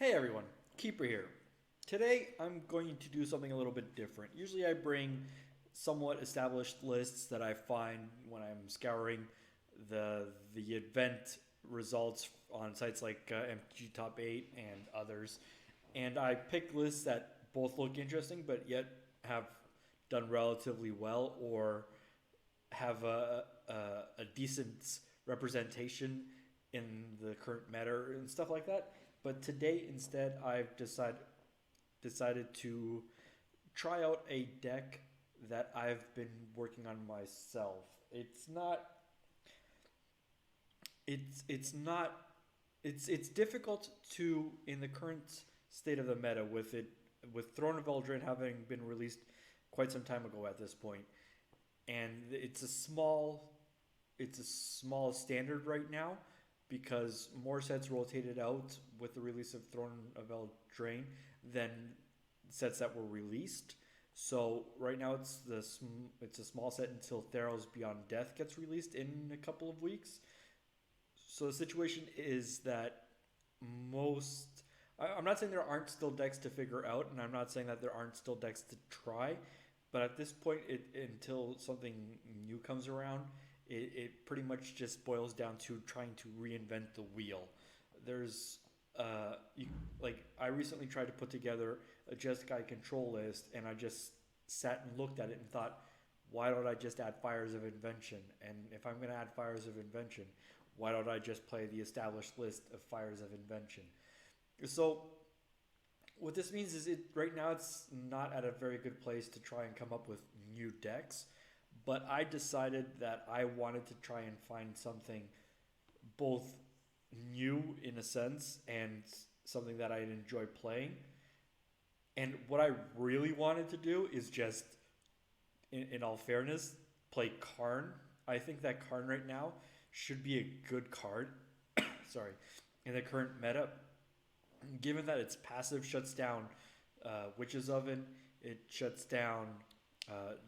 Hey everyone, Keeper here. Today I'm going to do something a little bit different. Usually I bring somewhat established lists that I find when I'm scouring the event results on sites like MTG Top 8 and others. And I pick lists that both look interesting but yet have done relatively well or have a decent representation in the current meta and stuff like that. But today instead, I've decided to try out a deck that I've been working on myself. It's difficult to in the current state of the meta with Throne of Eldraine having been released quite some time ago at this point, and it's a small standard right now because more sets rotated out with the release of Throne of Eldraine than sets that were released. So right now it's a small set until Theros Beyond Death gets released in a couple of weeks. So the situation is that most I'm not saying there aren't still decks to figure out, and I'm not saying that there aren't still decks to try, but at this point, until something new comes around, it pretty much just boils down to trying to reinvent the wheel. There's like I recently tried to put together a Jeskai control list, and I just sat and looked at it and thought, why don't I just add Fires of Invention? And if I'm going to add Fires of Invention, why don't I just play the established list of Fires of Invention? So what this means is it right now it's not at a very good place to try and come up with new decks, but I decided that I wanted to try and find something both new in a sense and something that I'd enjoy playing. And what I really wanted to do is just, in all fairness, play Karn. I think that Karn right now should be a good card. Sorry, in the current meta, given that its passive shuts down Witch's Oven, it shuts down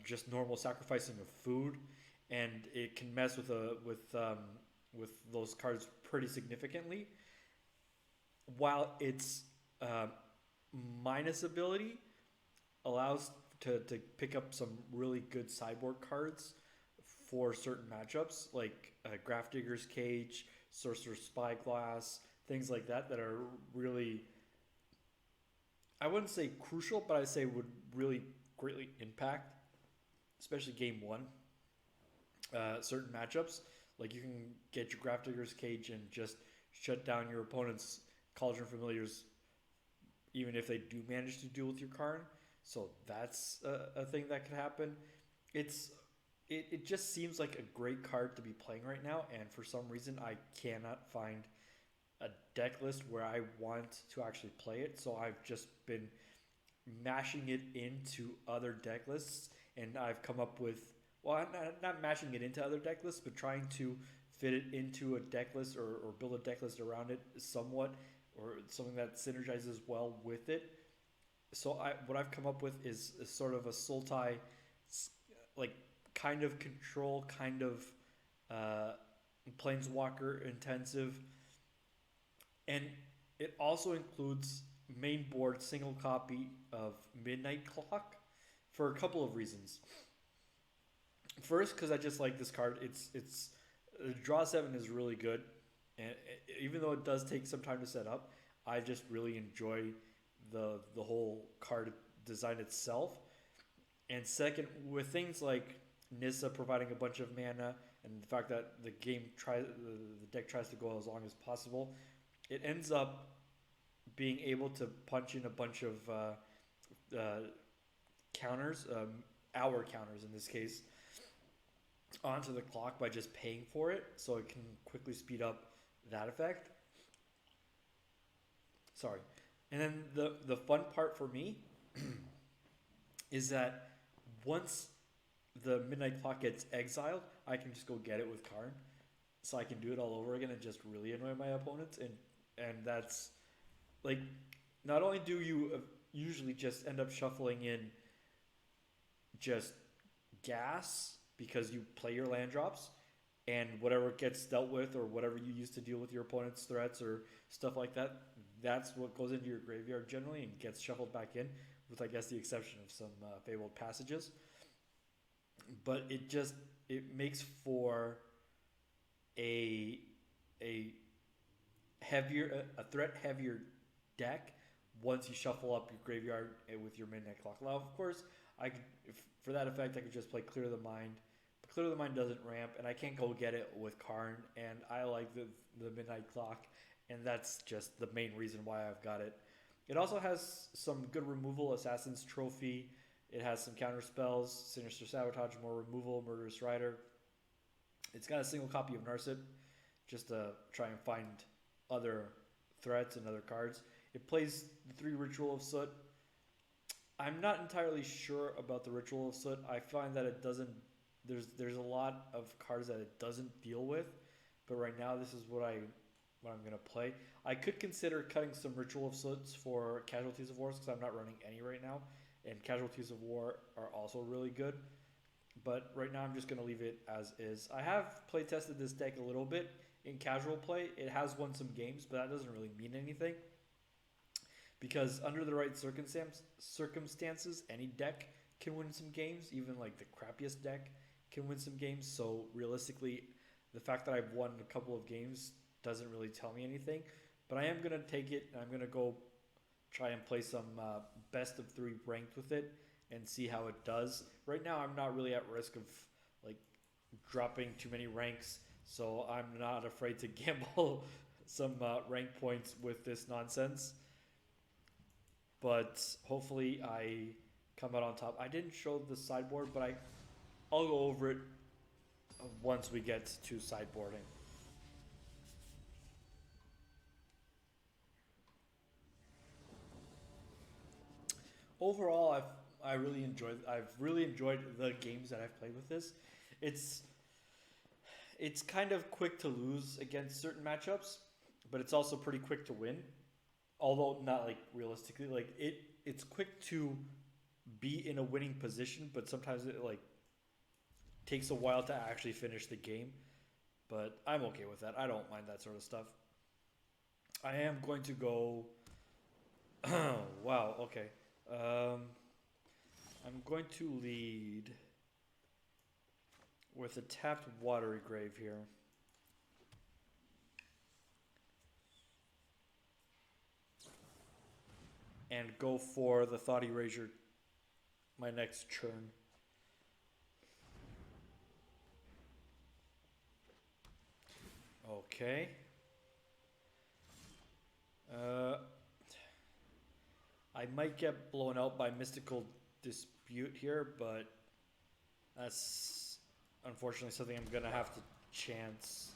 just normal sacrificing of food, and it can mess with those cards pretty significantly. While its minus ability allows to pick up some really good sideboard cards for certain matchups, like Grafdigger's Cage, Sorcerer's Spyglass, things like that, that are really, I wouldn't say crucial, but I'd say would really greatly impact, especially game one, certain matchups. Like you can get your Grafdigger's Cage and just shut down your opponent's Cauldron Familiars, even if they do manage to deal with your Karn. So that's a thing that could happen. It's it just seems like a great card to be playing right now, and for some reason I cannot find a deck list where I want to actually play it. So I've just been mashing it into other deck lists, and I've come up with, well, I'm not mashing it into other deck lists, but trying to fit it into a deck list or build a deck list around it somewhat, or something that synergizes well with it. So what I've come up with is sort of a Sultai, like kind of control, kind of uh, planeswalker intensive, and it also includes main board single copy of Midnight Clock for a couple of reasons. First, because I just like this card. It's draw seven is really good, and even though it does take some time to set up, I just really enjoy the whole card design itself. And second, with things like Nissa providing a bunch of mana, and the fact that the deck tries to go as long as possible, it ends up being able to punch in a bunch of uh, counters, hour counters in this case, onto the clock by just paying for it, so it can quickly speed up that effect. Sorry. And then the fun part for me is that once the Midnight Clock gets exiled, I can just go get it with Karn. So I can do it all over again and just really annoy my opponents. And that's like, not only do you usually just end up shuffling in just gas because you play your land drops, and whatever gets dealt with or whatever you use to deal with your opponent's threats or stuff like that, that's what goes into your graveyard generally and gets shuffled back in, with I guess the exception of some fabled passages. But it makes for a a threat heavier deck once you shuffle up your graveyard with your Midnight Clock. Now, of course, for that effect, I could just play Clear the Mind. But Clear the Mind doesn't ramp, and I can't go get it with Karn, and I like the Midnight Clock, and that's just the main reason why I've got it. It also has some good removal, Assassin's Trophy. It has some counter spells, Sinister Sabotage, more removal, Murderous Rider. It's got a single copy of Narset, just to try and find other threats and other cards. It plays the 3 Ritual of Soot. I'm not entirely sure about the Ritual of Soot. I find that it doesn't. There's a lot of cards that it doesn't deal with, but right now this is what I'm gonna play. I could consider cutting some Ritual of Soots for Casualties of War because I'm not running any right now, and Casualties of War are also really good. But right now I'm just gonna leave it as is. I have play tested this deck a little bit in casual play. It has won some games, but that doesn't really mean anything. Because under the right circumstances, any deck can win some games. Even like the crappiest deck can win some games. So realistically, the fact that I've won a couple of games doesn't really tell me anything. But I am going to take it, and I'm going to go try and play some best of 3 ranked with it and see how it does. Right now, I'm not really at risk of like dropping too many ranks. So I'm not afraid to gamble some rank points with this nonsense. But hopefully I come out on top. I didn't show the sideboard, but I'll go over it once we get to sideboarding. Overall, I've really enjoyed the games that I've played with this. It's kind of quick to lose against certain matchups, but it's also pretty quick to win. Although not like realistically, like it's quick to be in a winning position, but sometimes it like takes a while to actually finish the game. But I'm okay with that. I don't mind that sort of stuff. I am going to go. Wow. Okay. I'm going to lead with a tapped Watery Grave here. And go for the Thought Erasure my next turn. Okay. I might get blown out by Mystical Dispute here, but that's unfortunately something I'm going to have to chance.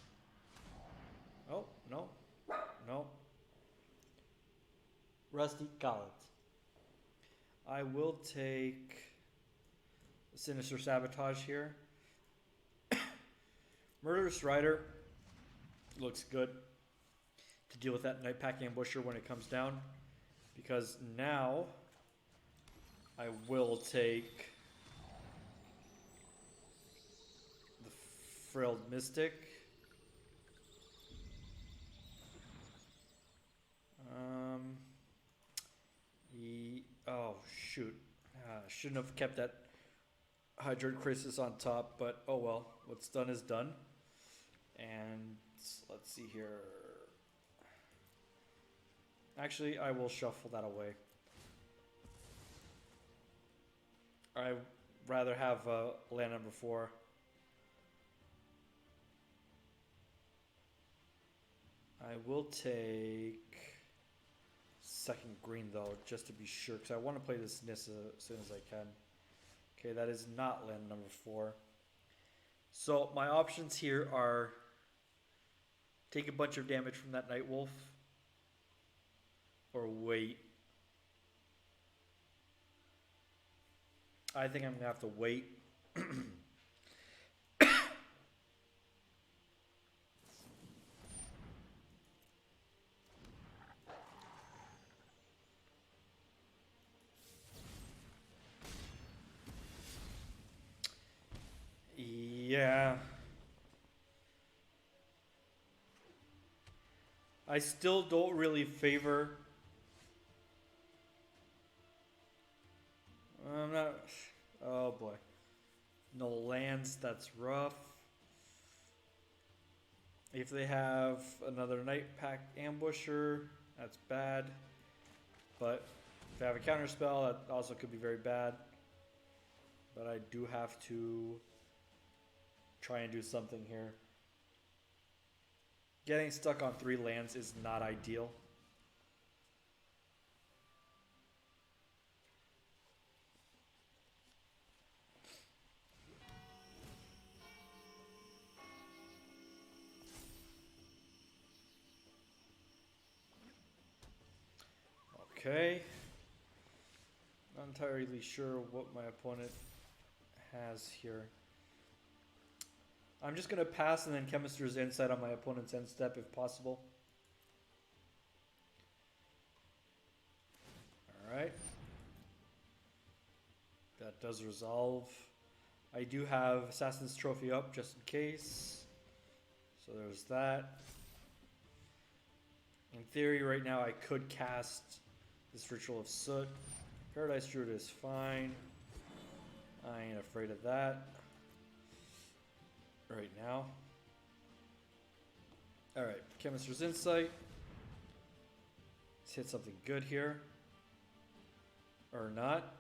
Oh, no. No. Rusty Collet. I will take Sinister Sabotage here. Murderous Rider looks good to deal with that Night Pack Ambusher when it comes down. Because now I will take the Frilled Mystic. Oh, shoot. Shouldn't have kept that Hydroid Krasis on top, but oh well. What's done is done. And let's see here. Actually, I will shuffle that away. I'd rather have land number 4. I will take second green though, just to be sure, because I want to play this Nissa as soon as I can. Okay, that is not land number 4. So my options here are take a bunch of damage from that Night Wolf, or wait. I think I'm gonna have to wait. Yeah. I still don't really favor. I'm not. Oh boy. No lands, that's rough. If they have another Night Pack Ambusher, that's bad. But if they have a counter spell, that also could be very bad. But I do have to try and do something here. Getting stuck on 3 lands is not ideal. Okay. Not entirely sure what my opponent has here. I'm just going to pass and then Chemister's Insight on my opponent's end step if possible. Alright. That does resolve. I do have Assassin's Trophy up just in case. So there's that. In theory, right now I could cast this Ritual of Soot. Paradise Druid is fine. I ain't afraid of that right now. Alright, Chemister's Insight. Let's hit something good here. Or not.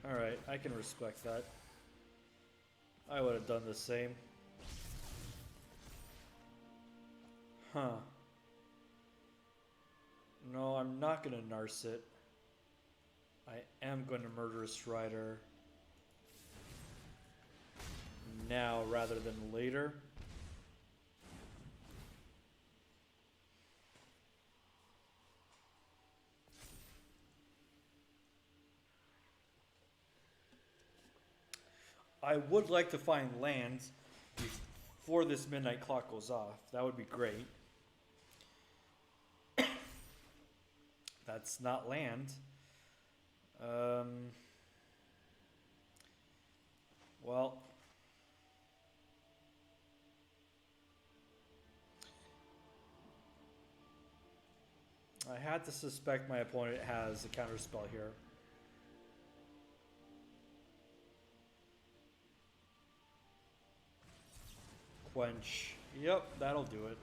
Alright, I can respect that. I would have done the same. Huh. No, I'm not going to Narset. I am going to Murderous Rider now rather than later. I would like to find lands before this Midnight Clock goes off. That would be great. That's not land. Well, I had to suspect my opponent has a counter spell here. Quench. Yep, that'll do it.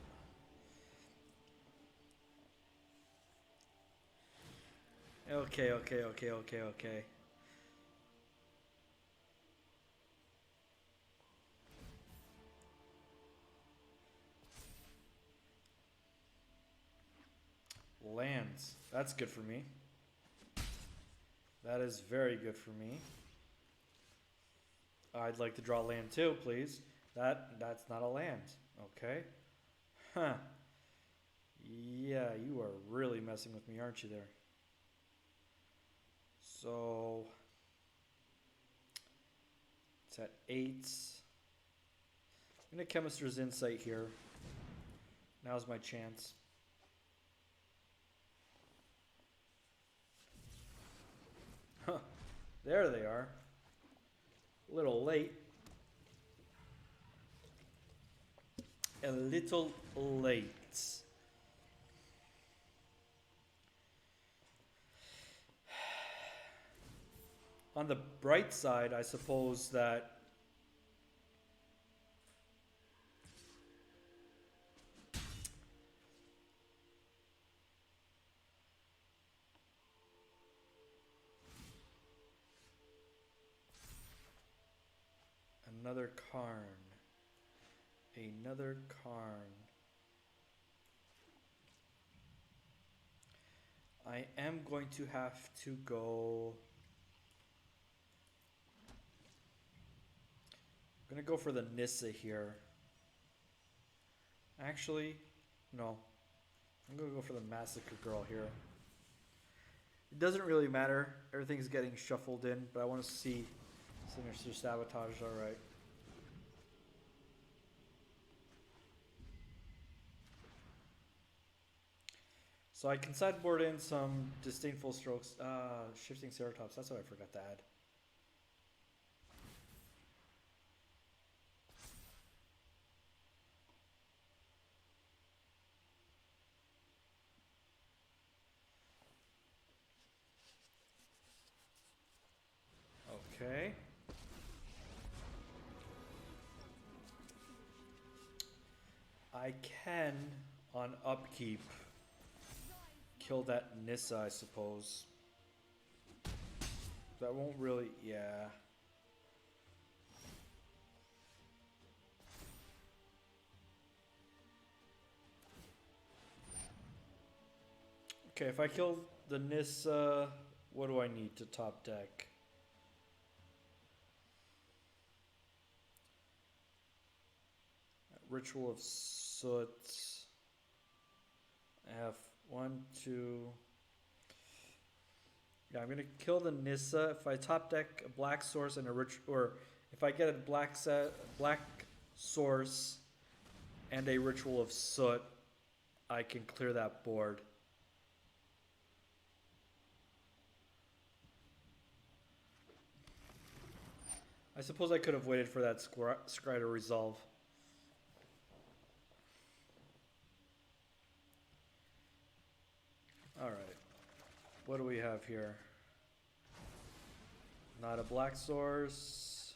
Okay. Lands. That's good for me. That is very good for me. I'd like to draw land too, please. That's not a land. Okay. Huh. Yeah, you are really messing with me, aren't you there? So it's at 8. I'm going to Chemister's Insight here. Now's my chance. Huh. There they are. A little late. A little late. On the bright side, I suppose that another Karn. Another Karn. I am going to have to go. I'm going to go for the Nissa here. Actually, no. I'm going to go for the Massacre Girl here. It doesn't really matter. Everything's getting shuffled in, but I want to see Sinister Sabotage, alright. So I can sideboard in some Disdainful Strokes. Shifting Ceratops, that's what I forgot to add. Okay. I can, on upkeep, kill that Nissa, I suppose. That won't really, yeah. Okay, if I kill the Nissa, what do I need to top deck? Ritual of Soot. I have 1, 2. Yeah, I'm gonna kill the Nissa. If I top deck a black source and a or if I get a black source and a Ritual of Soot, I can clear that board. I suppose I could have waited for that scry to resolve. Alright. What do we have here? Not a black source.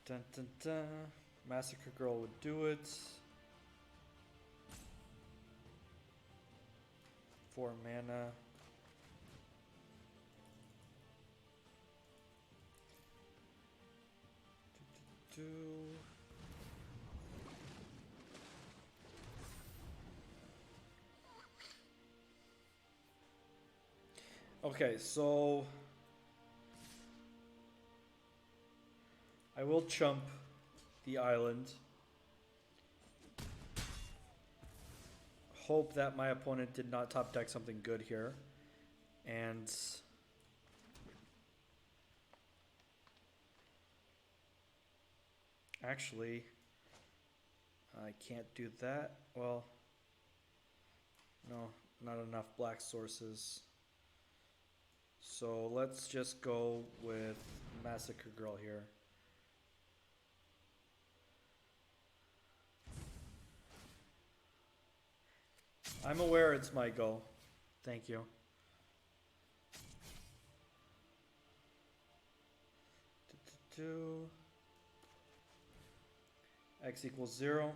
Dun dun dun. Massacre Girl would do it. 4 mana. Okay, so I will chump the island. Hope that my opponent did not top deck something good here. And actually, I can't do that. Well, no, not enough black sources. So let's just go with Massacre Girl here. I'm aware it's my go. Thank you. X equals 0.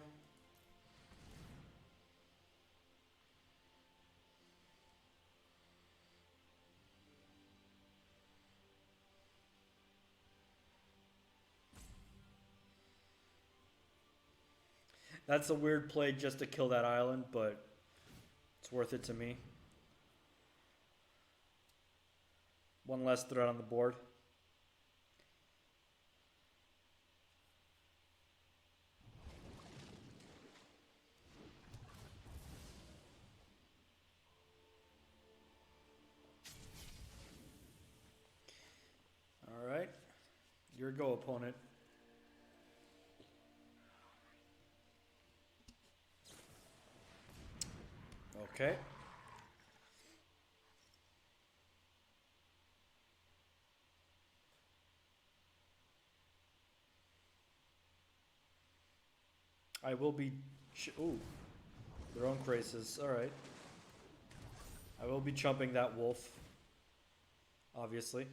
That's a weird play just to kill that island, but it's worth it to me. One less threat on the board. All right. Your go, opponent. Okay. I will be... Ooh. Their own Krasis. Alright. I will be chumping that wolf. Obviously.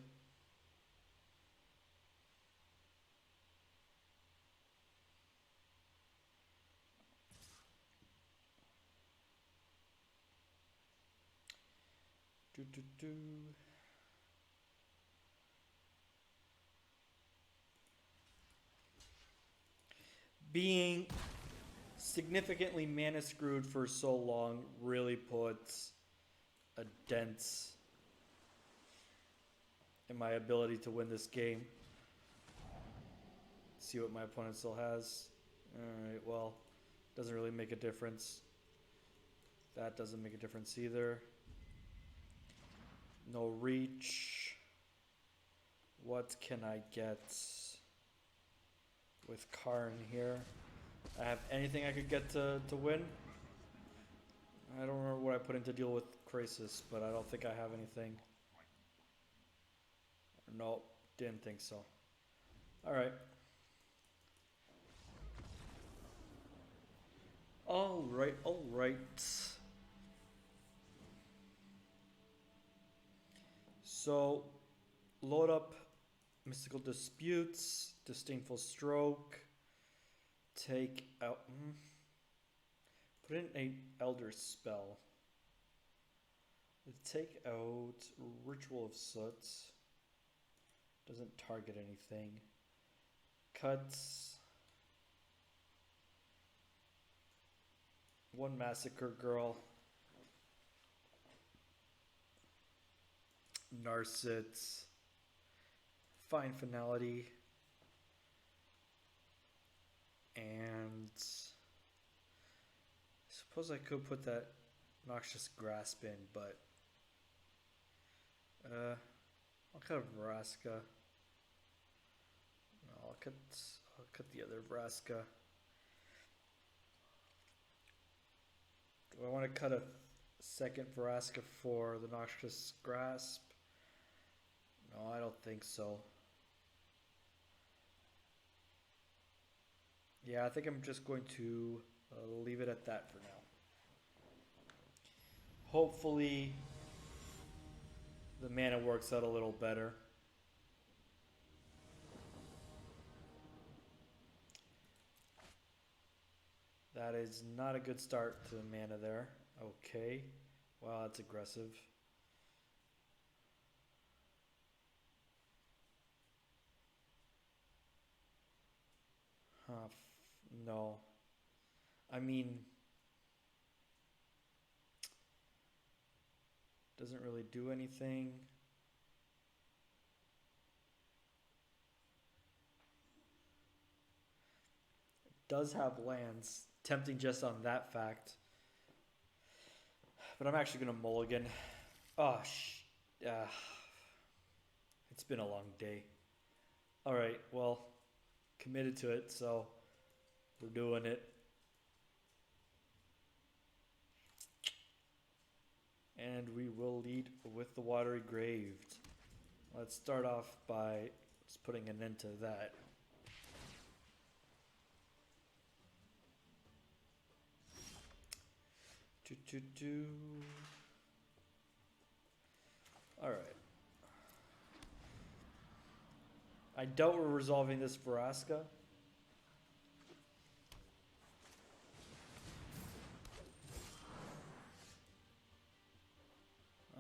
Being significantly mana screwed for so long really puts a dent in my ability to win this game. See what my opponent still has. Alright, well, doesn't really make a difference. That doesn't make a difference either. No reach. What can I get with Karn here? I have anything I could get to win? I don't remember what I put in to deal with Krasis, but I don't think I have anything. No, didn't think so. Alright. Alright, alright. So, load up Mystical Disputes, Disdainful Stroke, take out... put in a Elder Spell. Take out Ritual of Soot. Doesn't target anything. Cuts. One Massacre Girl. Narset. Fine Finality. And I suppose I could put that Noxious Grasp in, but I'll cut a Vraska. No, I'll cut the other Vraska. Do I want to cut a second Vraska for the Noxious Grasp? No, I don't think so. Yeah, I think I'm just going to leave it at that for now. Hopefully the mana works out a little better. That is not a good start to the mana there. Okay. Wow, that's aggressive. Huh. No. I mean, doesn't really do anything. Does have lands. Tempting just on that fact. But I'm actually going to mulligan. Oh, it's been a long day. Alright, well, committed to it, so we're doing it. And we will lead with the Watery Graved. Let's start off by just putting an end to that. Alright. I doubt we're resolving this Vraska.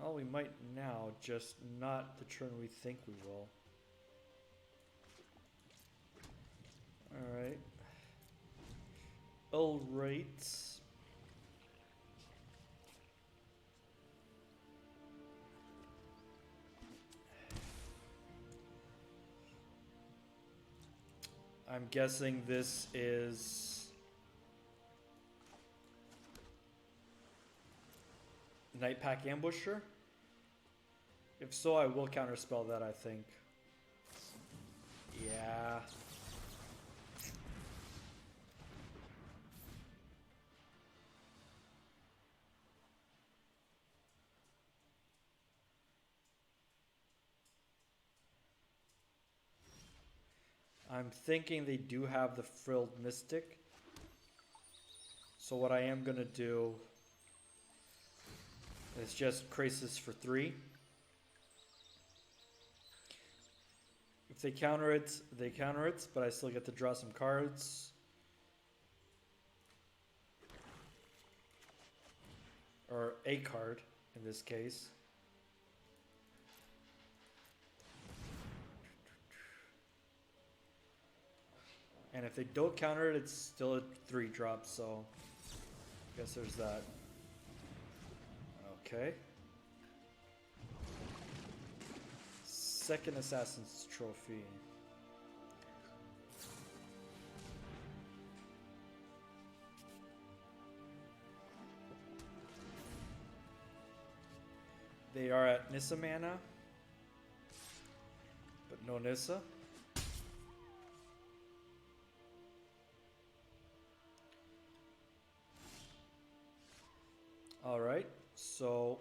Well, we might now, just not the turn we think we will. Alright. Alright. I'm guessing this is Night Pack Ambusher. If so, I will counterspell that, I think. Yeah. I'm thinking they do have the Frilled Mystic. So what I am going to do is just Krasis for 3. If they counter it, they counter it, but I still get to draw some cards. Or a card, in this case. And if they don't counter it, it's still a 3-drop, so I guess there's that. Okay. Second Assassin's Trophy. They are at Nissa mana, but no Nissa. Alright, so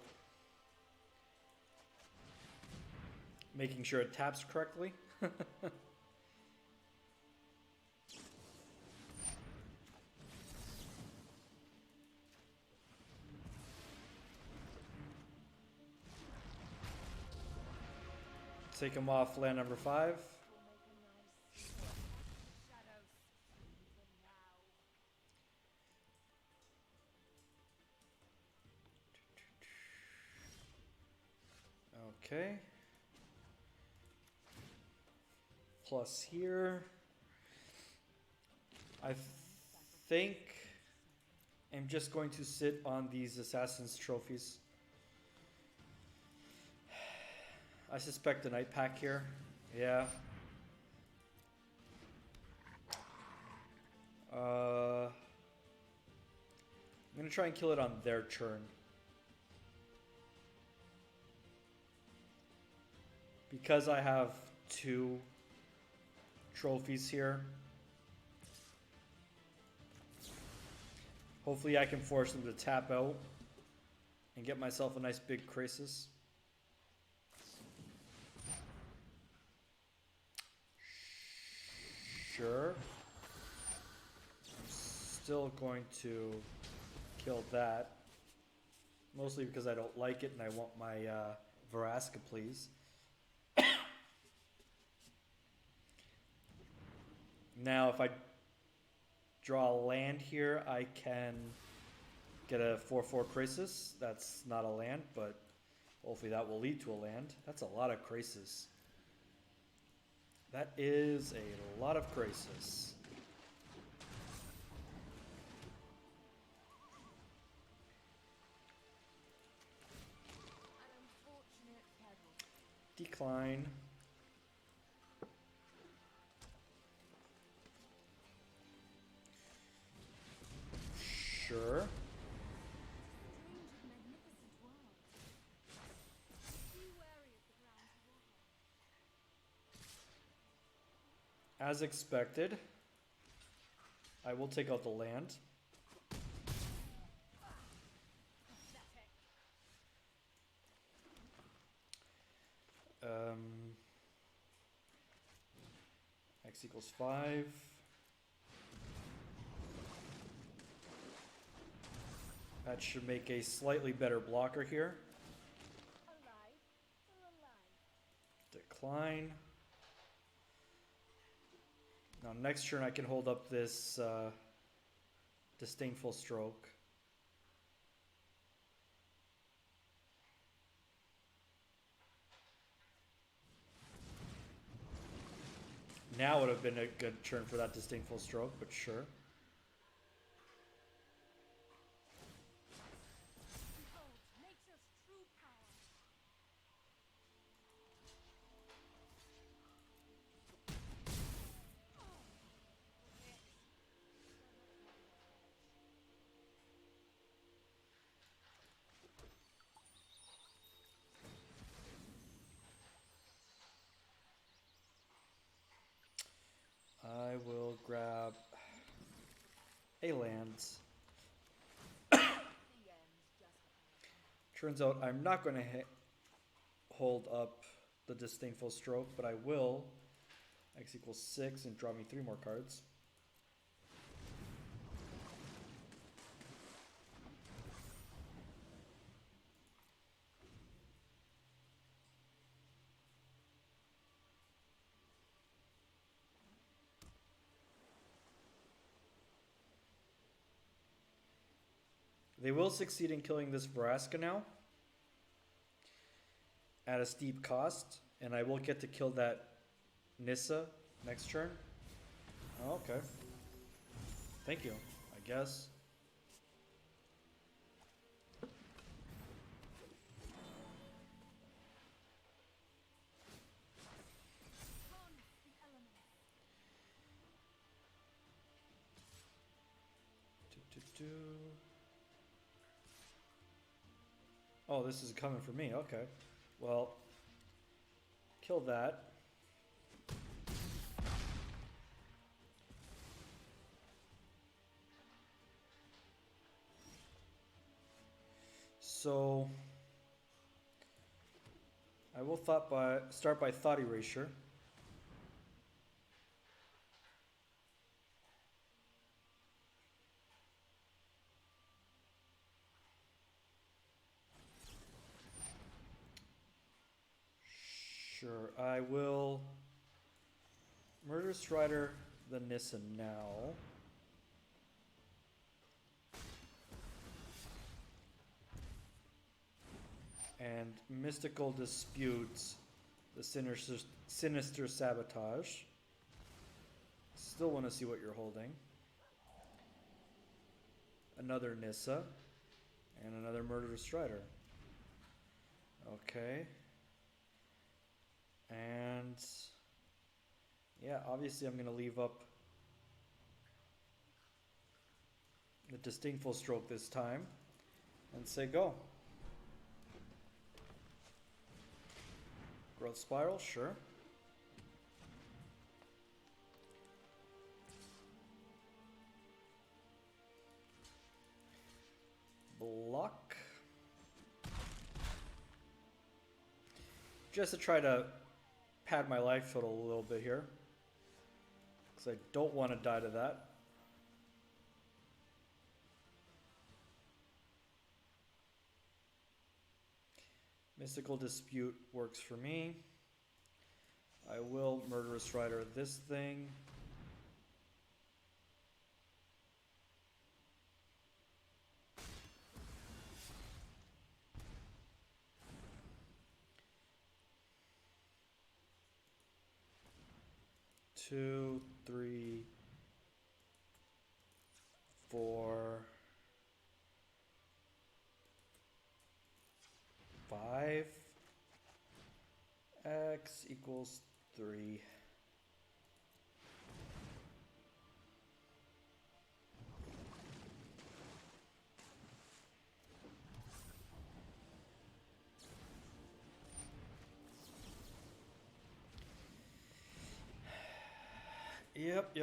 making sure it taps correctly. Take him off land number 5. Okay. Plus here. I think I'm just going to sit on these Assassin's trophies. I suspect a Night Pack here. Yeah. I'm going to try and kill it on their turn. Because I have 2 trophies here. Hopefully I can force them to tap out and get myself a nice big Krasis. Sure. I'm still going to kill that. Mostly because I don't like it and I want my Vraska, please. Now, if I draw a land here, I can get a 4/4 Krasis. That's not a land, but hopefully that will lead to a land. That's a lot of Krasis. That is a lot of Krasis. Decline. Sure. As expected, I will take out the land. X equals 5. That should make a slightly better blocker here. Decline. Now next turn I can hold up this Disdainful Stroke. Now would have been a good turn for that Disdainful Stroke, but sure. I will grab a land. Turns out I'm not going to hold up the Disdainful Stroke, but I will. X equals 6 and draw me 3 more cards. They will succeed in killing this Vraska now at a steep cost, and I will get to kill that Nissa next turn. Oh, okay. Thank you, I guess. Oh, this is coming for me. Okay. Well, kill that. So I will start by Thought Erasure. Sure, I will Murderous Rider the Nissa now. And Mystical Disputes the Sinister Sabotage. Still want to see what you're holding. Another Nissa. And another Murderous Rider. Okay. And yeah, obviously I'm going to leave up the Disdainful Stroke this time and say go. Growth Spiral, sure. Block. Just to try to pad my life total a little bit here. Because I don't want to die to that. Mystical Dispute works for me. I will Murderous Rider this thing. Two, three, four, 5. X equals 3. Yep.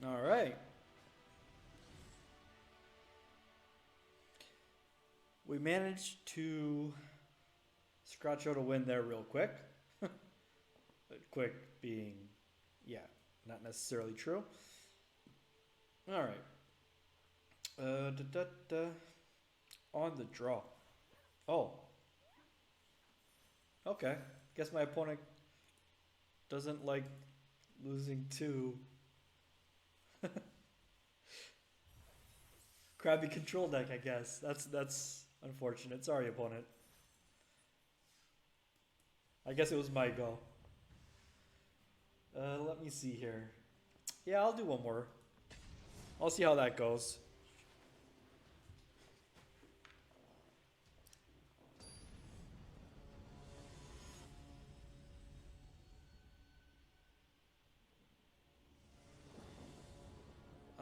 All right. We managed to scratch out a win there real quick. Quick being, yeah, not necessarily true. All right. On the draw. Oh. Okay. Guess my opponent doesn't like losing to Crabby control deck, I guess. That's unfortunate. Sorry, opponent. I guess it was my go. Let me see here. Yeah, I'll do one more. I'll see how that goes.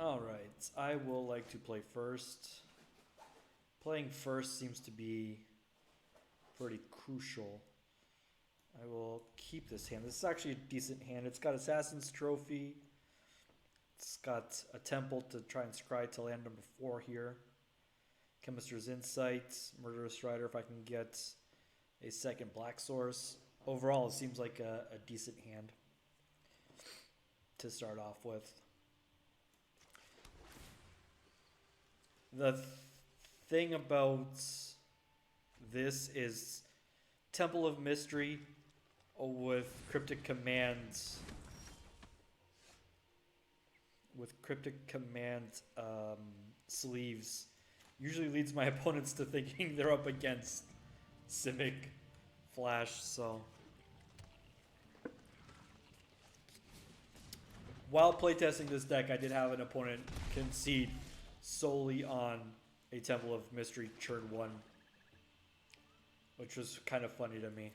Alright, I will like to play first. Playing first seems to be pretty crucial. I will keep this hand. This is actually a decent hand. It's got Assassin's Trophy. It's got a Temple to try and scry to land number 4 here. Chemister's Insight, Murderous Rider if I can get a second black source. Overall, it seems like a decent hand to start off with. The thing about this is Temple of Mystery with Cryptic Commands. With Cryptic Command sleeves usually leads my opponents to thinking they're up against Simic Flash, so while playtesting this deck, I did have an opponent concede solely on a Temple of Mystery turn 1, which was kind of funny to me.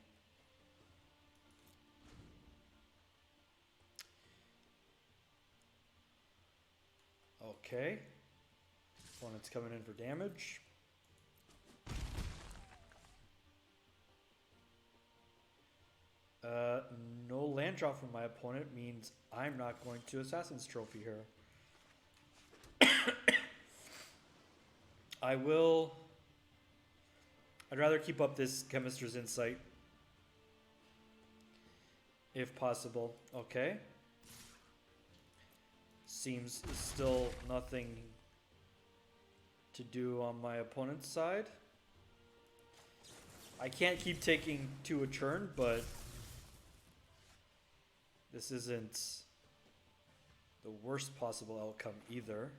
Okay. Opponent's coming in for damage. No land drop from my opponent means I'm not going to Assassin's Trophy here. I'd rather keep up this Chemister's Insight if possible. Okay. Seems still nothing to do on my opponent's side. I can't keep taking 2 a turn, but this isn't the worst possible outcome either.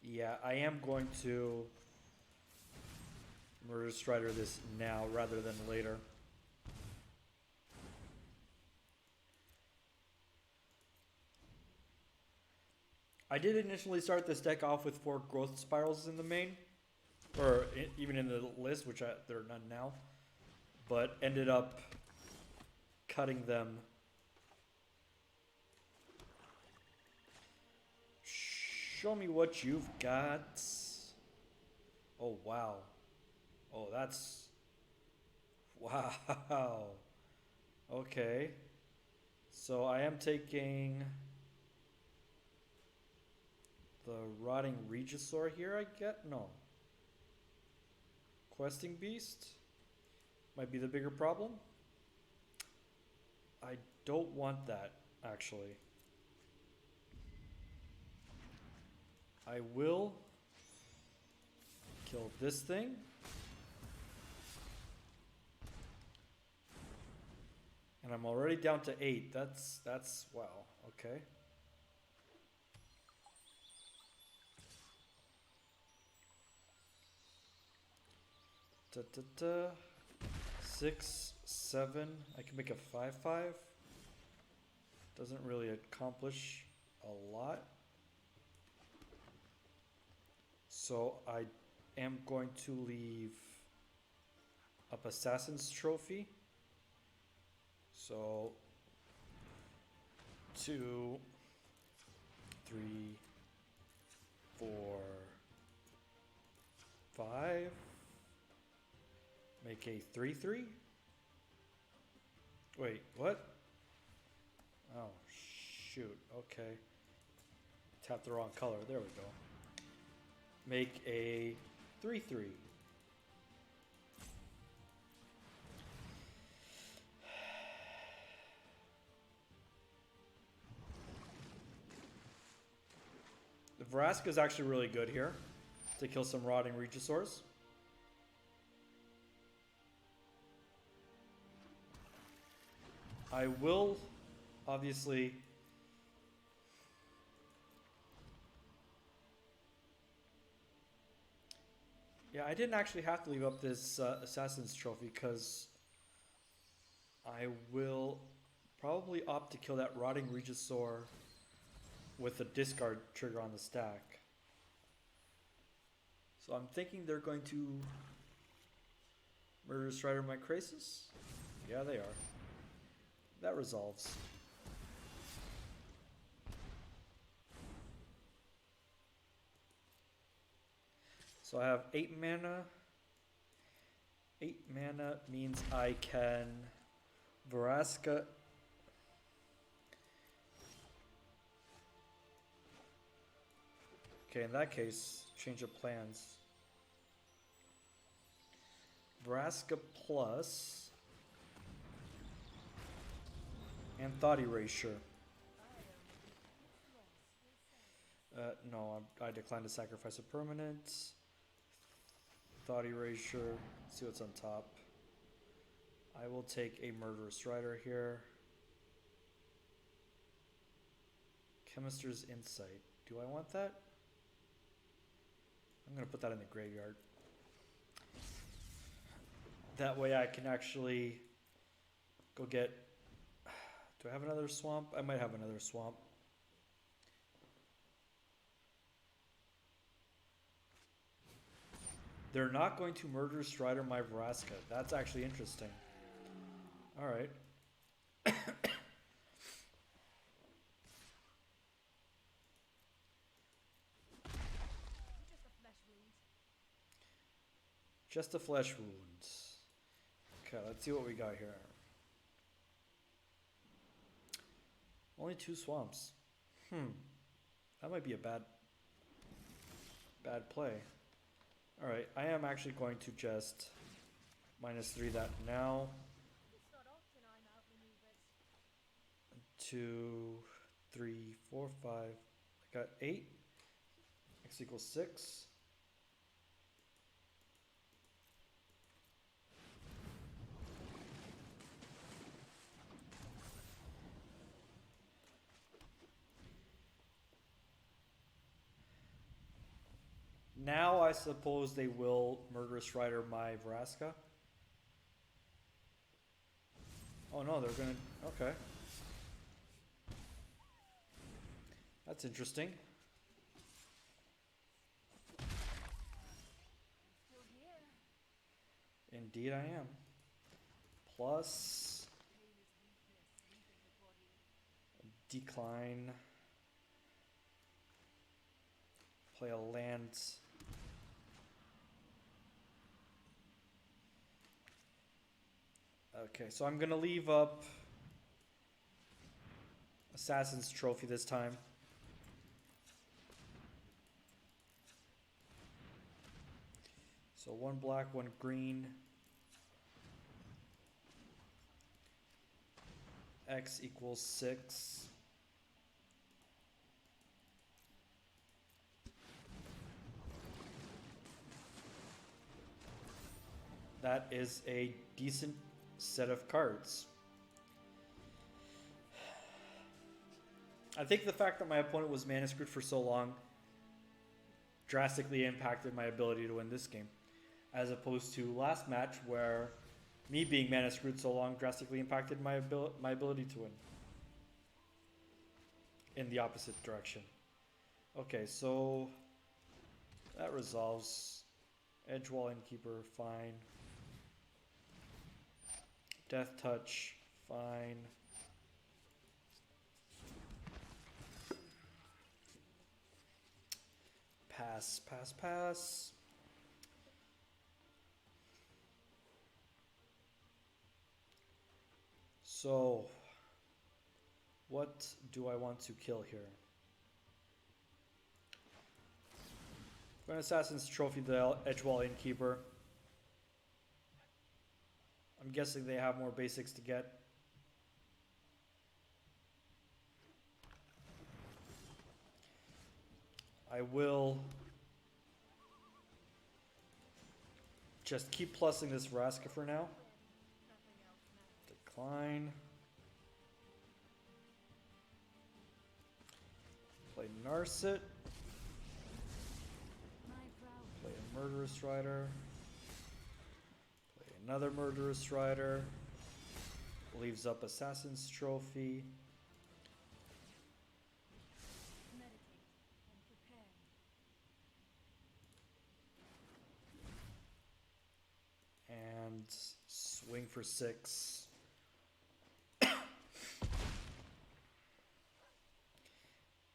Yeah, I am going to Murderous Rider this now rather than later. I did initially start this deck off with 4 growth spirals in the main, or even in the list, which there are none now, but ended up cutting them. Show me what you've got. Oh, wow. Oh, that's... Wow. Okay. So I am taking the Rotting Regisaur here, I get? No. Questing Beast might be the bigger problem. I don't want that, actually. I will kill this thing. And I'm already down to 8. That's wow. Okay. Da, da, da. 6, 7. I can make a 5/5. Doesn't really accomplish a lot. So I am going to leave up Assassin's Trophy. So 2, 3, 4, 5. Make a 3/3. Wait, what? Oh, shoot. Okay. Tap the wrong color. There we go. Make a 3/3. The Vraska is actually really good here to kill some Rotting Regisaurs. I will obviously I didn't actually have to leave up this Assassin's Trophy because I will probably opt to kill that Rotting Regisaur with a discard trigger on the stack. So I'm thinking they're going to Murderous Rider my Krasis. Yeah, they are. That resolves. So I have 8 mana. 8 mana means I can Vraska. Okay, in that case, change of plans. Vraska plus and Thought Erasure. No, I decline to sacrifice a permanent. Thought Erasure. See what's on top. I will take a Murderous Rider here. Chemister's Insight. Do I want that? I'm going to put that in the graveyard. That way I can actually go get... Do I have another swamp? I might have another swamp. They're not going to Murderous Rider my Vraska. That's actually interesting. Alright. Just a flesh wound. Okay, let's see what we got here. Only 2 swamps. That might be a bad play. Alright, I am actually going to just -3 that now. 2, 3, 4, 5. I got 8. X equals 6. Now I suppose they will Murderous Rider my Vraska. Oh no, they're gonna... Okay. That's interesting. Indeed I am. Plus... Decline. Play a land. Okay, so I'm gonna leave up Assassin's Trophy this time. So 1 black, 1 green. X equals 6. That is a decent set of cards. I think the fact that my opponent was mana screwed for so long drastically impacted my ability to win this game, as opposed to last match where me being mana screwed so long drastically impacted my ability to win in the opposite direction. Okay, so that resolves. Edge wall Innkeeper, fine. Death touch, fine. Pass, pass, pass. So, what do I want to kill here? I'm going to Assassin's Trophy the Edgewall Innkeeper. I'm guessing they have more basics to get. I will just keep plussing this Vraska for now. Decline. Play Narset. Play a Murderous Rider. Play another Murderous Rider. Leaves up Assassin's Trophy. And swing for 6.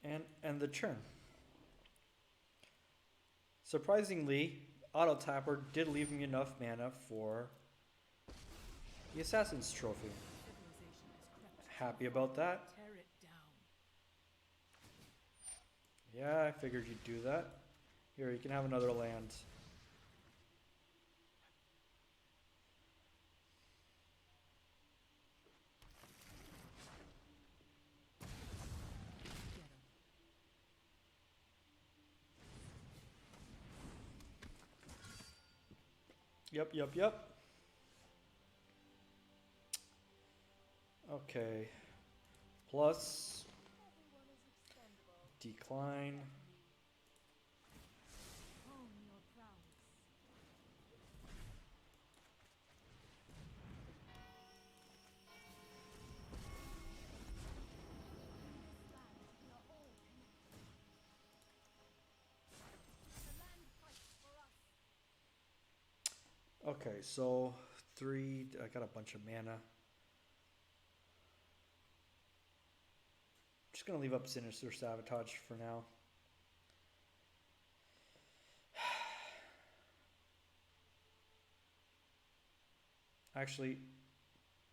And end the turn. Surprisingly, Auto Tapper did leave me enough mana for the Assassin's Trophy. Happy about that. Yeah, I figured you'd do that. Here, you can have another land. Yep. Okay. Plus. Decline. Okay, so 3, I got a bunch of mana. Just gonna leave up Sinister Sabotage for now. Actually,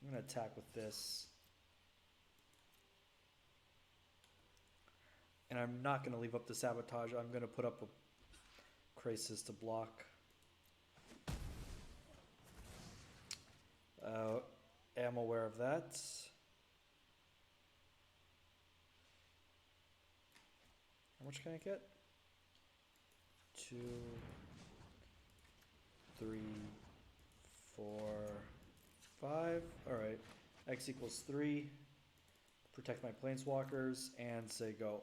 I'm gonna attack with this. And I'm not gonna leave up the Sabotage, I'm gonna put up a Krasis to block. Am aware of that. much can I get? 2, 3, 4, 5. Alright. X equals 3. Protect my planeswalkers and say go.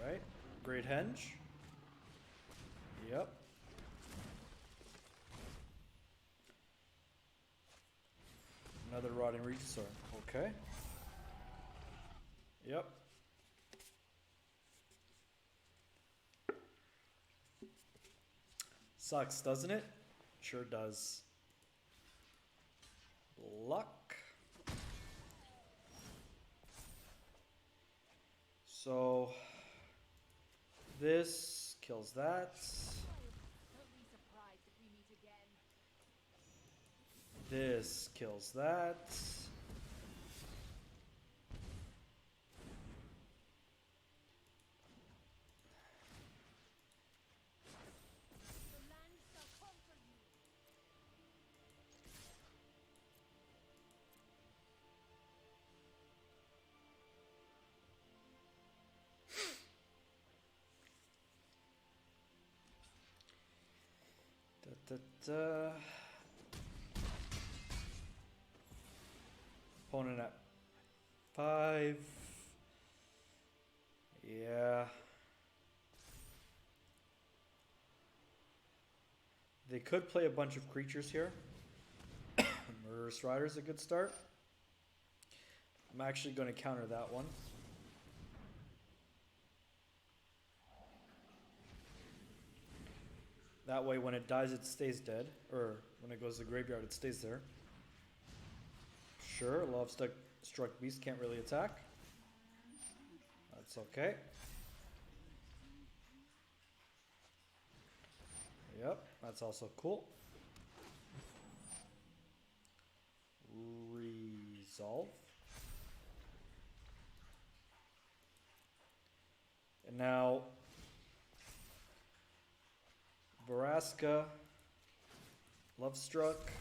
Alright. Great Henge. Yep. Another Rotting Regisaur. Okay. Yep. Sucks, doesn't it? Sure does. Luck. So this kills that. This kills that. Opponent at 5. Yeah. They could play a bunch of creatures here. Murderous Rider is a good start. I'm actually going to counter that one. That way when it dies it stays dead. Or when it goes to the graveyard it stays there. Sure, Love-Struck Beast can't really attack. That's okay. Yep, that's also cool. Resolve. And now Vraska, Love-Struck.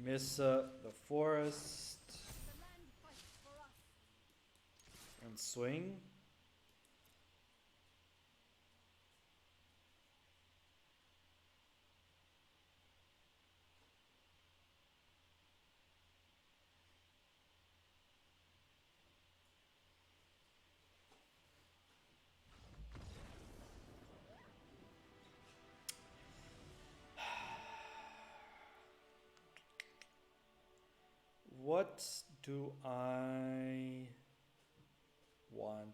Nissa, the forest. And swing. What do I want?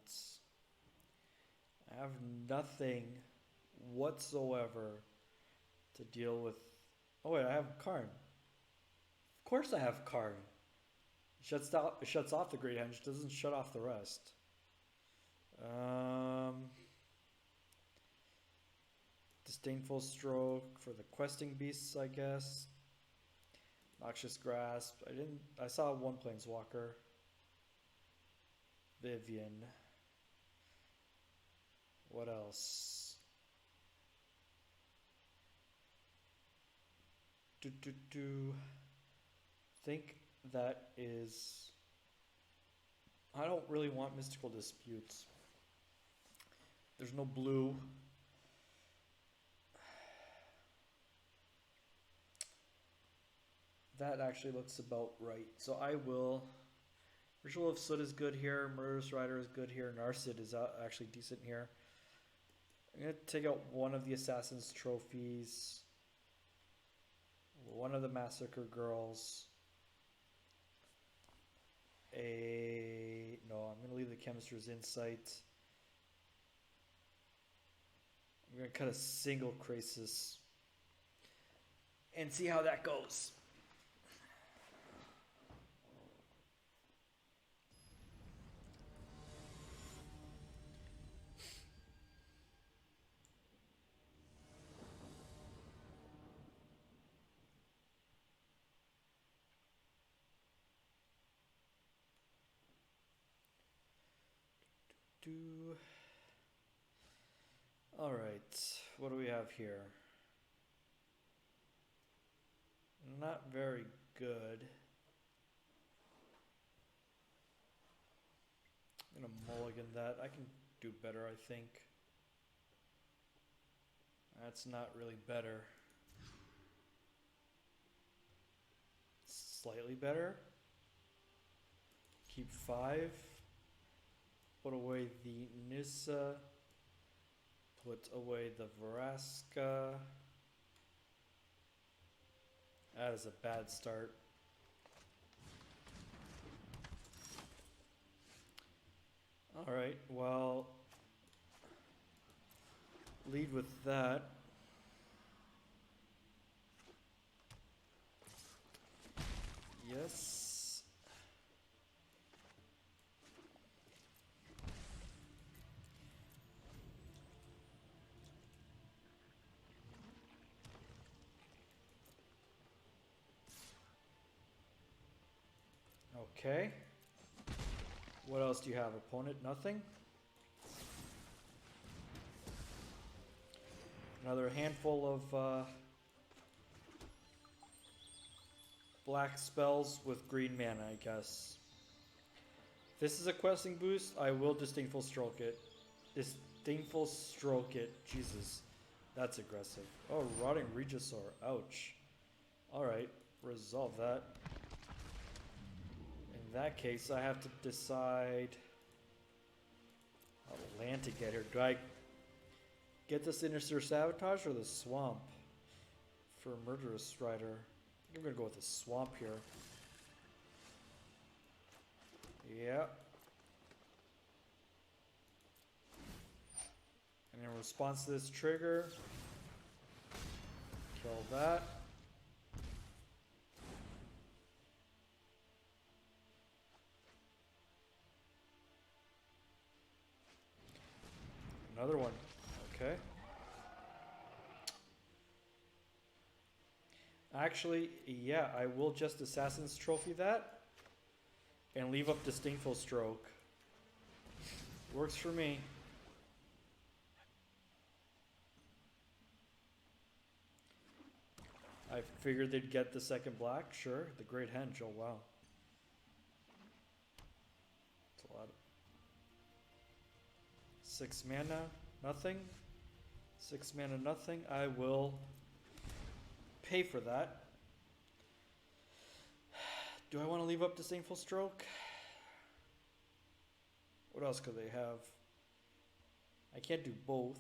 I have nothing whatsoever to deal with. Oh wait, I have Karn. Of course I have Karn. It shuts off the Great Henge, doesn't shut off the rest. Disdainful Stroke for the questing beasts, I guess. Noxious Grasp. I saw one planeswalker. Vivian. What else? Think that is. I don't really want Mystical Disputes. There's no blue. That actually looks about right. So I will. Ritual of Soot is good here. Murderous Rider is good here. Narset is actually decent here. I'm going to take out one of the Assassin's Trophies. One of the Massacre Girls. No, I'm going to leave the Chemister's Insight. I'm going to cut a single Krasis. And see how that goes. All right, what do we have here? Not very good. I'm gonna mulligan that. I can do better, I think. That's not really better. Slightly better. Keep 5. Put away the Nissa. Put away the Vraska. That is a bad start. Alright, well, lead with that. Yes. Okay. What else do you have, opponent? Nothing? Another handful of black spells with green mana, I guess. If this is a questing boost, I will Disdainful Stroke it. Disdainful Stroke it. Jesus. That's aggressive. Oh, Rotting Regisaur. Ouch. Alright, resolve that. In that case, I have to decide what land to get here. Do I get the Sinister Sabotage or the Swamp for Murderous Rider? I think I'm going to go with the Swamp here. Yeah. And in response to this trigger, kill that. Another one. Okay. Actually, yeah, I will just Assassin's Trophy that and leave up Disdainful Stroke. Works for me. I figured they'd get the second black. Sure. The Great Henge. Oh, wow. That's a lot. 6 mana. Nothing. 6 mana. Nothing. I will pay for that. Do I want to leave up Disdainful Stroke? What else could they have? I can't do both.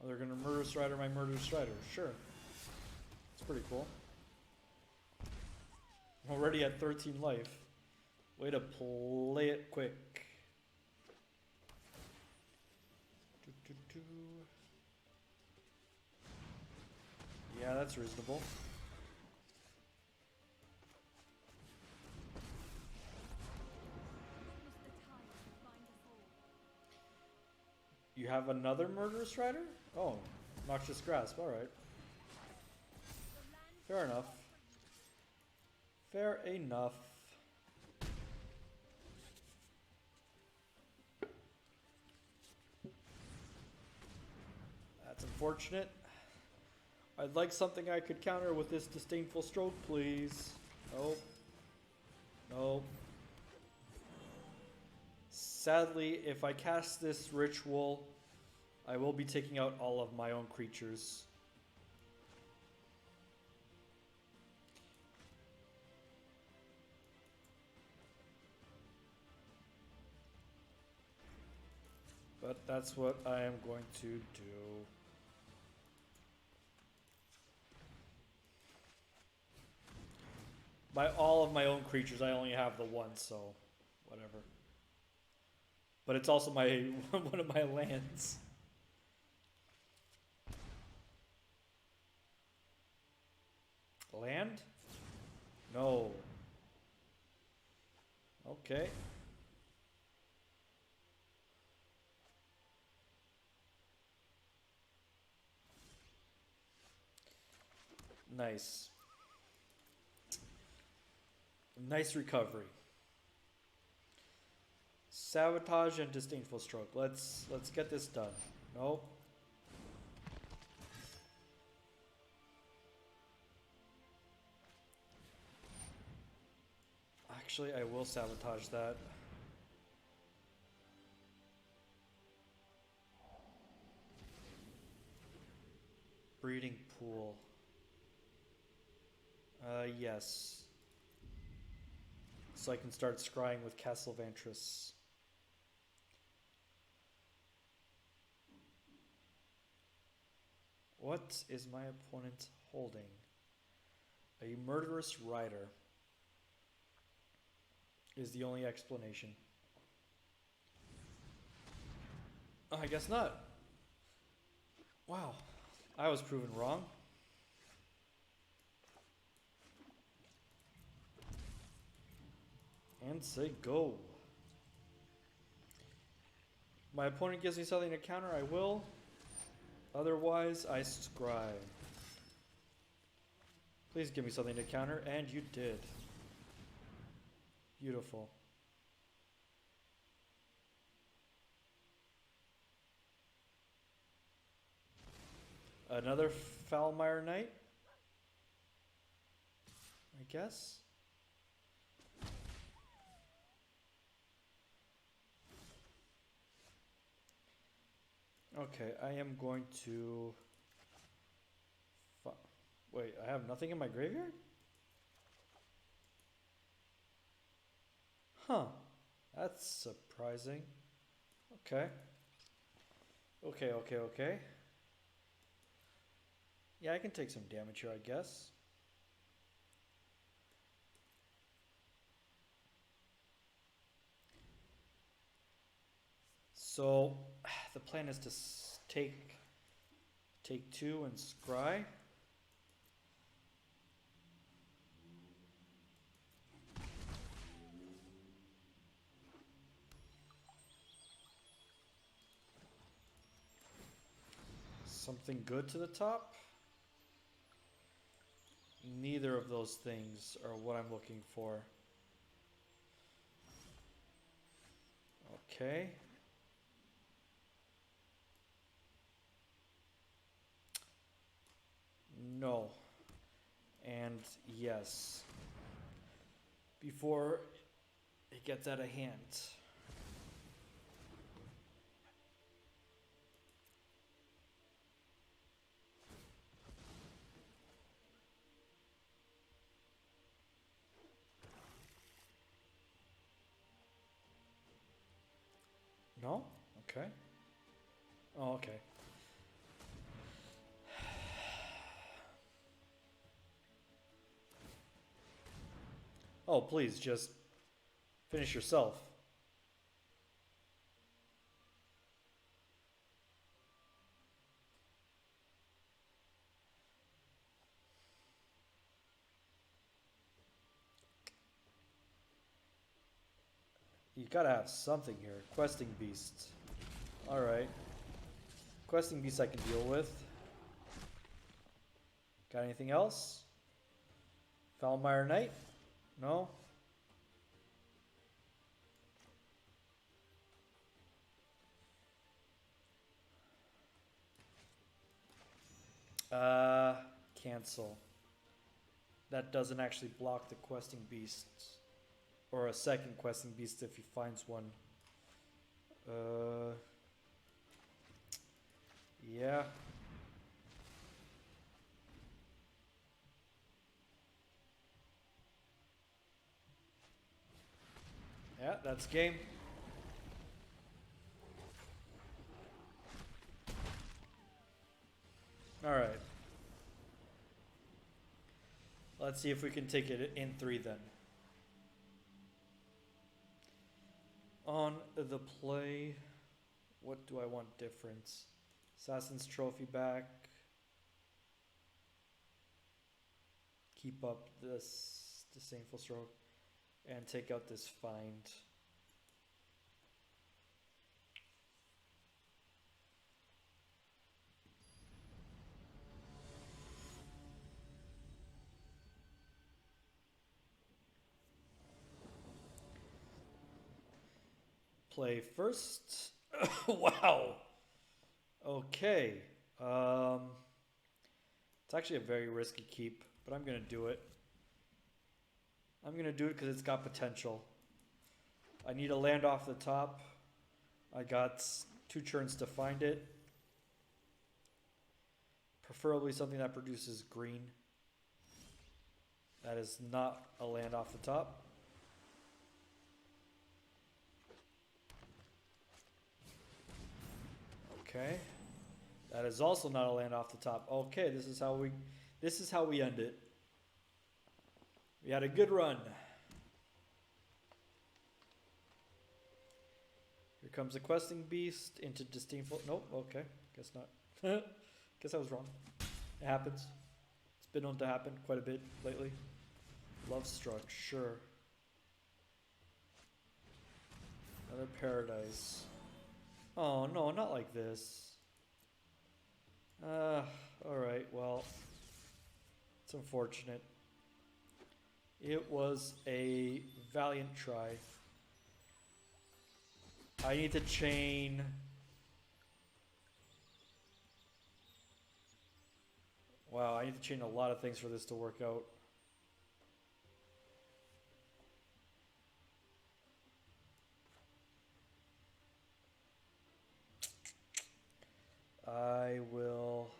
Oh, they're going to Murderous Rider my Murderous Rider. Sure. It's pretty cool. I'm already at 13 life. Way to play it quick. Yeah, that's reasonable. You have another Murderous Rider? Oh, Noxious Grasp, alright. Fair enough. Fair enough. That's unfortunate. I'd like something I could counter with this Disdainful Stroke, please. Nope. Nope. Sadly, if I cast this ritual, I will be taking out all of my own creatures. But that's what I am going to do. By all of my own creatures, I only have the one, so whatever. But it's also my one of my lands. Land? No. Okay. Nice. Nice recovery. Sabotage and disdainful stroke. Let's get this done. No. Actually, I will sabotage that. Breeding pool. Yes. So I can start scrying with Castle Vantris. What is my opponent holding? A Murderous Rider is the only explanation. Oh, I guess not. Wow. I was proven wrong. And say go. My opponent gives me something to counter, I will. Otherwise, I scry. Please give me something to counter, and you did. Beautiful. Another Foulmire Knight, I guess. Okay, I am going to... Wait, I have nothing in my graveyard? Huh. That's surprising. Okay. Okay. Yeah, I can take some damage here, I guess. So, the plan is to take 2 and scry. Something good to the top? Neither of those things are what I'm looking for. Okay. No. And yes. Before it gets out of hand. No? Okay. Oh, okay. Oh, please, just finish yourself. You gotta have something here. Questing Beast. Alright. Questing Beast I can deal with. Got anything else? Foulmire Knight? No? Cancel. That doesn't actually block the Questing Beast. Or a second Questing Beast if he finds one. Yeah. Yeah, that's game. Alright. Let's see if we can take it in 3 then. On the play, what do I want different? Assassin's Trophy back. Keep up this Disdainful Stroke. And take out this Find. play first. Wow. Okay. It's actually a very risky keep, but I'm going to do it. I'm going to do it because it's got potential. I need a land off the top. I got 2 turns to find it. Preferably something that produces green. That is not a land off the top. Okay. That is also not a land off the top. Okay, this is how we end it. We had a good run. Here comes a questing beast into disdainful. Nope. Okay. Guess not. Guess I was wrong. It happens. It's been known to happen quite a bit lately. Love struck. Sure. Another paradise. Oh no, not like this. Alright, well, it's unfortunate. It was a valiant try. I need to chain. Wow, I need to chain a lot of things for this to work out. I will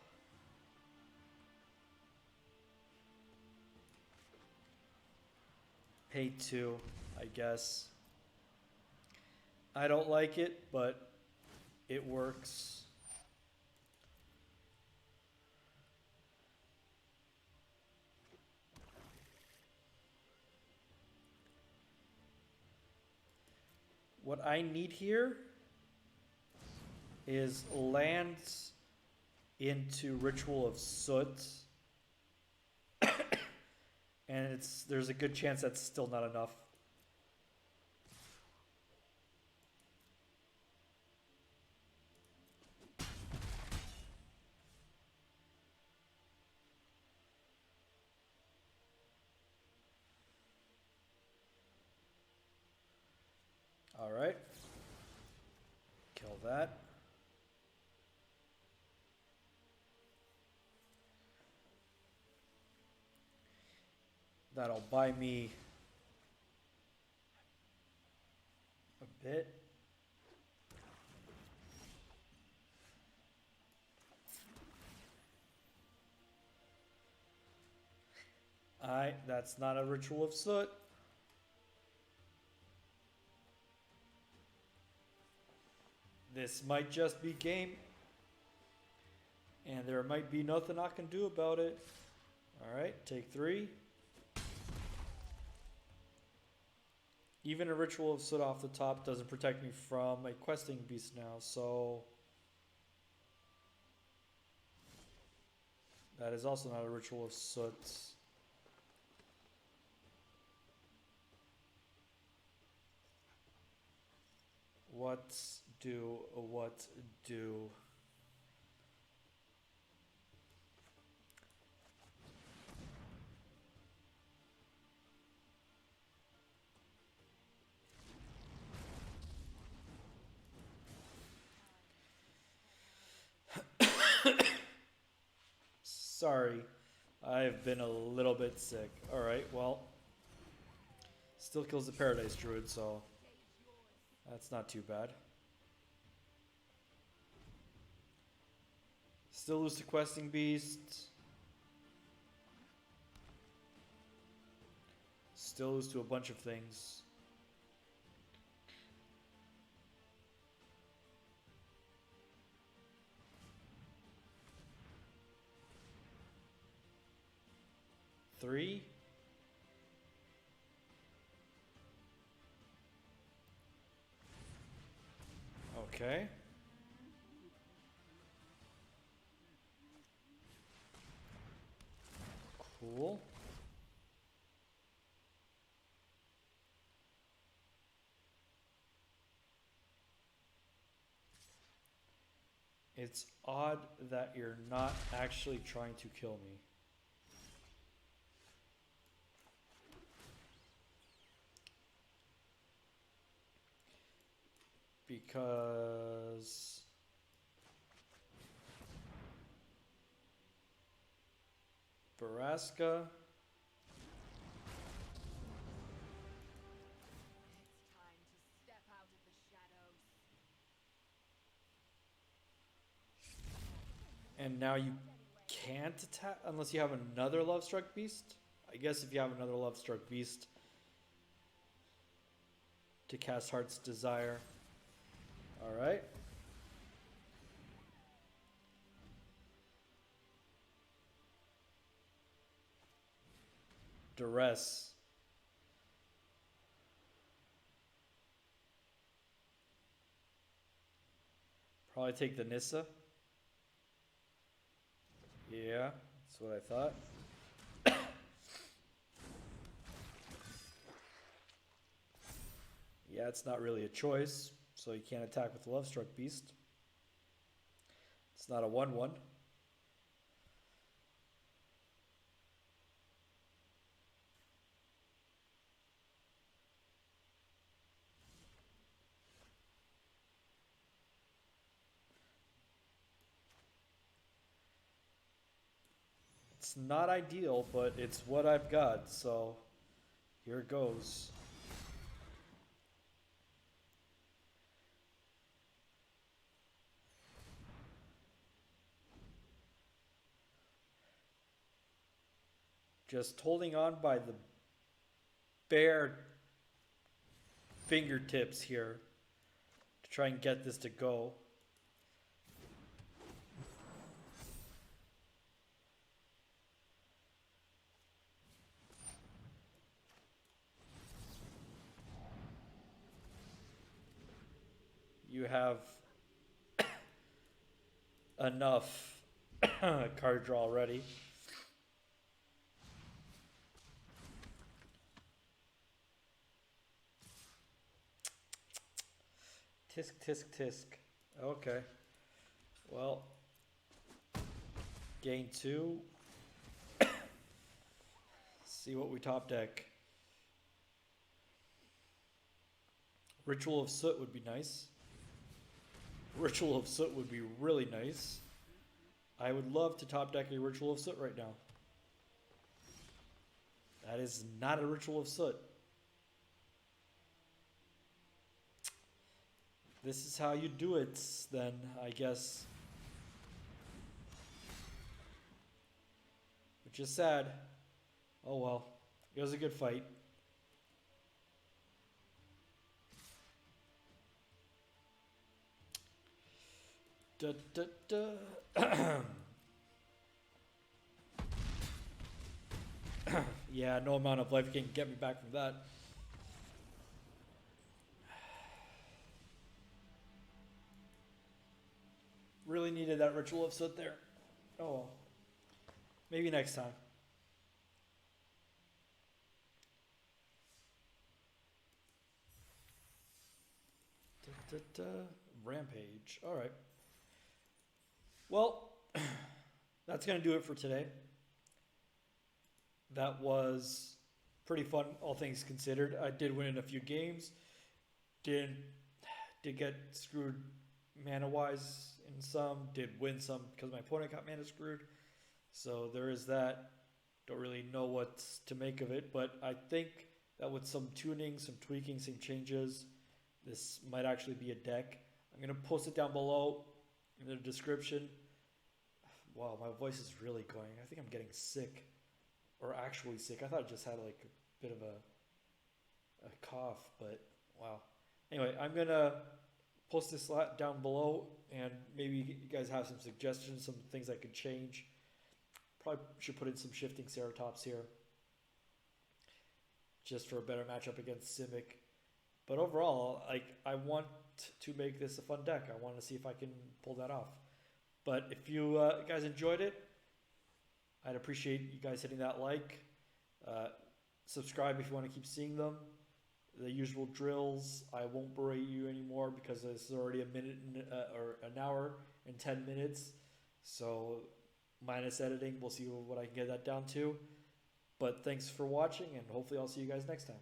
pay 2, I guess. I don't like it, but it works. What I need here is lands into Ritual of Soot. And there's a good chance that's still not enough. All right. Kill that. That'll buy me a bit. That's not a Ritual of Soot. This might just be game. And there might be nothing I can do about it. Alright, take 3. Even a Ritual of Soot off the top doesn't protect me from a questing beast now, so that is also not a Ritual of Soot. What do? Sorry, I've been a little bit sick. Alright, well, still kills the Paradise Druid, so that's not too bad. Still lose to Questing Beast. Still lose to a bunch of things. Three. Okay. Cool. It's odd that you're not actually trying to kill me. because Vraska. And now you can't attack unless you have another Lovestruck Beast. I guess if you have another Lovestruck Beast to cast Heart's Desire. Alright. Duress. Probably take the Nissa. Yeah, that's what I thought. Yeah, it's not really a choice, so you can't attack with the Lovestruck Beast. It's not a 1/1. It's not ideal, but it's what I've got, so here it goes. Just holding on by the bare fingertips here to try and get this to go. You have enough card draw already. Tisk, tisk, tisk. Okay. Well, gain 2. See what we top deck. Ritual of Soot would be nice. Ritual of Soot would be really nice. I would love to top deck a Ritual of Soot right now. That is not a Ritual of Soot. This is how you do it, then, I guess. Which is sad. Oh well. It was a good fight. Da, da, da. Yeah, no amount of life can get me back from that. Really needed that Ritual of Soot there. Oh well. Maybe next time. Da, da, da. Rampage. Alright. Well, that's going to do it for today. That was pretty fun, all things considered. I did win in a few games. Did get screwed mana-wise in some. Did win some because my opponent got mana screwed. So there is that. Don't really know what to make of it. But I think that with some tuning, some tweaking, some changes, this might actually be a deck. I'm going to post it down below in the description. Wow, my voice is really going. I think I'm getting sick. Or actually sick. I thought I just had like a bit of a cough, but wow. Anyway, I'm going to post this down below, and maybe you guys have some suggestions, some things I could change. Probably should put in some shifting Ceratops here, just for a better matchup against Simic. But overall, I want to make this a fun deck. I want to see if I can pull that off. But if you guys enjoyed it, I'd appreciate you guys hitting that like. Subscribe if you want to keep seeing them. The usual drills. I won't berate you anymore because this is already a minute or an hour and 10 minutes. So minus editing, we'll see what I can get that down to. But thanks for watching, and hopefully I'll see you guys next time.